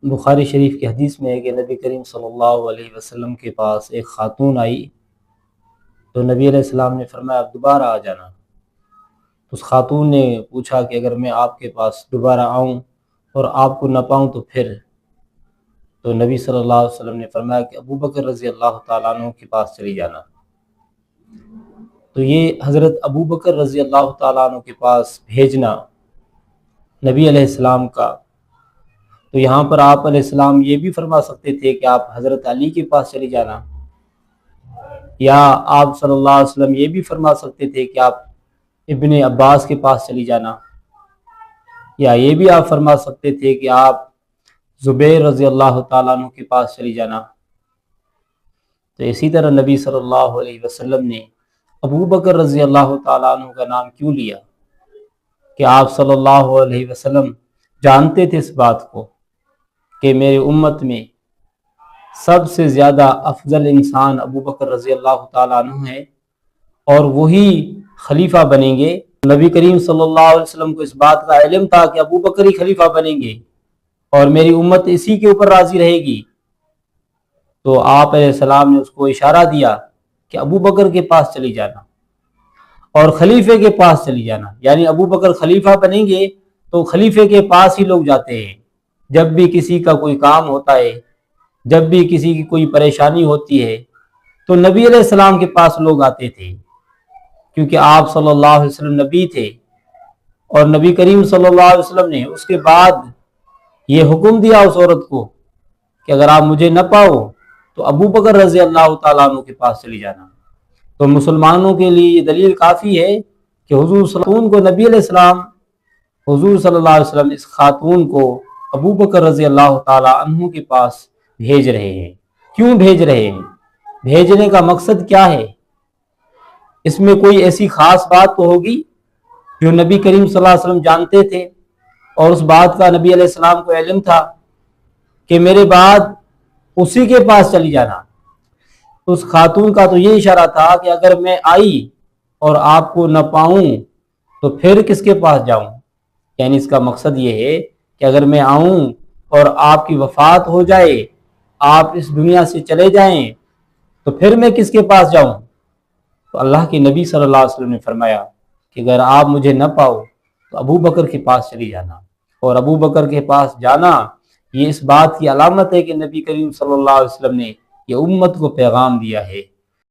بخاری شریف کی حدیث میں ہے کہ نبی کریم صلی اللہ علیہ وسلم کے پاس ایک خاتون آئی تو نبی علیہ السلام نے فرمایا اب دوبارہ آ جانا۔ اس خاتون نے پوچھا کہ اگر میں آپ کے پاس دوبارہ آؤں اور آپ کو نہ پاؤں تو پھر؟ تو نبی صلی اللہ علیہ وسلم نے فرمایا کہ ابو بکر رضی اللہ تعالیٰ عنہ کے پاس چلی جانا۔ تو یہ حضرت ابو بکر رضی اللہ تعالیٰ عنہ کے پاس بھیجنا نبی علیہ السلام کا، تو یہاں پر آپ علیہ السلام یہ بھی فرما سکتے تھے کہ آپ حضرت علی کے پاس چلی جانا، یا آپ صلی اللہ علیہ وسلم یہ بھی فرما سکتے تھے کہ آپ ابن عباس کے پاس چلی جانا، یا یہ بھی آپ فرما سکتے تھے کہ آپ زبیر رضی اللہ تعالیٰ عنہ کے پاس چلی جانا۔ تو اسی طرح نبی صلی اللہ علیہ وسلم نے ابو بکر رضی اللہ تعالیٰ عنہ کا نام کیوں لیا؟ کہ آپ صلی اللہ علیہ وسلم جانتے تھے اس بات کو کہ میرے امت میں سب سے زیادہ افضل انسان ابو بکر رضی اللہ تعالیٰ عنہ ہے اور وہی خلیفہ بنیں گے۔ نبی کریم صلی اللہ علیہ وسلم کو اس بات کا علم تھا کہ ابو بکر ہی خلیفہ بنیں گے اور میری امت اسی کے اوپر راضی رہے گی، تو آپ علیہ السلام نے اس کو اشارہ دیا کہ ابو بکر کے پاس چلی جانا اور خلیفے کے پاس چلی جانا، یعنی ابو بکر خلیفہ بنیں گے تو خلیفے کے پاس ہی لوگ جاتے ہیں۔ جب بھی کسی کا کوئی کام ہوتا ہے، جب بھی کسی کی کوئی پریشانی ہوتی ہے تو نبی علیہ السلام کے پاس لوگ آتے تھے، کیونکہ آپ صلی اللہ علیہ وسلم نبی تھے، اور نبی کریم صلی اللہ علیہ وسلم نے اس کے بعد یہ حکم دیا اس عورت کو کہ اگر آپ مجھے نہ پاؤ تو ابو بکر رضی اللہ تعالیٰ عنہ کے پاس چلی جانا۔ تو مسلمانوں کے لیے یہ دلیل کافی ہے کہ حضور صلی اللہ علیہ وسلم کو نبی علیہ السلام، حضور صلی اللہ علیہ وسلم اس خاتون کو ابو بکر رضی اللہ تعالیٰ عنہ کے پاس بھیج رہے ہیں۔ کیوں بھیج رہے ہیں؟ بھیجنے کا مقصد کیا ہے؟ اس میں کوئی ایسی خاص بات تو ہوگی جو نبی کریم صلی اللہ علیہ وسلم جانتے تھے اور اس بات کا نبی علیہ السلام کو علم تھا کہ میرے بعد اسی کے پاس چلی جانا۔ اس خاتون کا تو یہ اشارہ تھا کہ اگر میں آئی اور آپ کو نہ پاؤں تو پھر کس کے پاس جاؤں، یعنی اس کا مقصد یہ ہے کہ اگر میں آؤں اور آپ کی وفات ہو جائے، آپ اس دنیا سے چلے جائیں، تو پھر میں کس کے پاس جاؤں؟ تو اللہ کے نبی صلی اللہ علیہ وسلم نے فرمایا کہ اگر آپ مجھے نہ پاؤ تو ابو بکر کے پاس چلی جانا، اور ابو بکر کے پاس جانا یہ اس بات کی علامت ہے کہ نبی کریم صلی اللہ علیہ وسلم نے یہ امت کو پیغام دیا ہے